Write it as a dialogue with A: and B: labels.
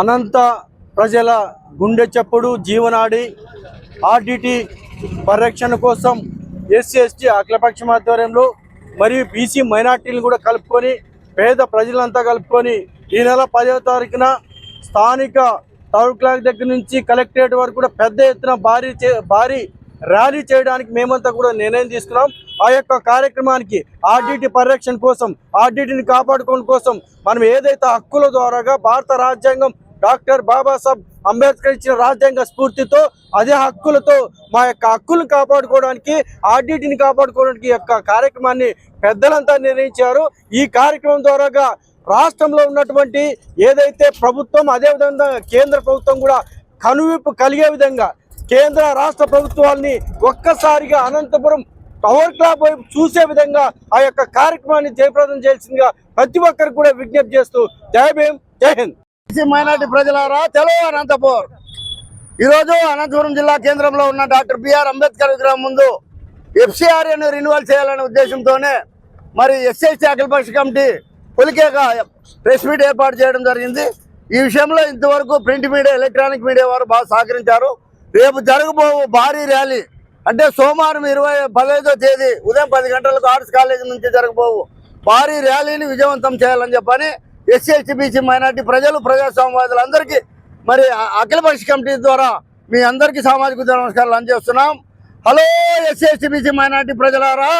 A: అనంత ప్రజల గుండె చప్పుడు జీవనాడి ఆర్డిటి పరిరక్షణ కోసం ఎస్సీ ఎస్టీ అఖిలపక్షం ఆధ్వర్యంలో మరియు బీసీ మైనార్టీలను కూడా కలుపుకొని పేద ప్రజలంతా కలుపుకొని ఈ నెల 10వ తారీఖున స్థానిక టౌన్ క్లాక్ దగ్గర నుంచి కలెక్టరేట్ వరకు కూడా పెద్ద ఎత్తున భారీ ర్యాలీ చేయడానికి మేమంతా కూడా నిర్ణయం తీసుకున్నాం. ఆ యొక్క కార్యక్రమానికి ఆర్డిటి పరిరక్షణ కోసం, ఆర్డిటిని కాపాడుకోవడం కోసం మనం ఏదైతే హక్కుల ద్వారాగా భారత రాజ్యాంగం డాక్టర్ బాబాసాహెబ్ అంబేద్కర్ ఇచ్చిన రాజ్యాంగ స్ఫూర్తితో అదే హక్కులతో మా యొక్క హక్కులను కాపాడుకోవడానికి, ఆర్డిటిని కాపాడుకోవడానికి యొక్క కార్యక్రమాన్ని పెద్దలంతా నిర్ణయించారు. ఈ కార్యక్రమం ద్వారాగా రాష్ట్రంలో ఉన్నటువంటి ఏదైతే ప్రభుత్వం, అదేవిధంగా కేంద్ర ప్రభుత్వం కూడా కనువిప్పు కలిగే విధంగా కేంద్ర రాష్ట్ర ప్రభుత్వాన్ని ఒక్కసారిగా అనంతపురం టవర్ క్లాబ్ వైపు చూసే విధంగా ఆ యొక్క కార్యక్రమాన్ని జయప్రదం చేయాల్సిందిగా ప్రతి ఒక్కరికి కూడా విజ్ఞప్తి చేస్తూ జై భీమ్, జై హింద్.
B: మైనార్టీ ప్రజలారా, చలో అనంతపూర్. ఈరోజు అనంతపురం జిల్లా కేంద్రంలో ఉన్న డాక్టర్ బిఆర్ అంబేద్కర్ విగ్రహం ముందు ఎఫ్సిఆర్ఏను రెన్యువల్ చేయాలనే ఉద్దేశంతోనే మరి ఎస్సీ అఖిలపక్ష కమిటీ పొలికేగా ప్రెస్ మీట్ ఏర్పాటు చేయడం జరిగింది. ఈ విషయంలో ఇంతవరకు ప్రింట్ మీడియా, ఎలక్ట్రానిక్ మీడియా వారు బాగా సహకరించారు. రేపు జరగబోవు భారీ ర్యాలీ అంటే సోమవారం 15వ తేదీ ఉదయం 10 గంటలకు ఆర్ట్స్ కాలేజీ నుంచి జరగబోవు భారీ ర్యాలీని విజయవంతం చేయాలని చెప్పని ఎస్సీ ఎస్టీ బీసీ మైనార్టీ ప్రజలు, ప్రజాస్వామ్యవాదులందరికీ మరి అఖిలపక్ష కమిటీ ద్వారా మీ అందరికీ సామాజిక నమస్కారాలు అందజేస్తున్నాం. Hello SC ST BC minority ప్రజలారా.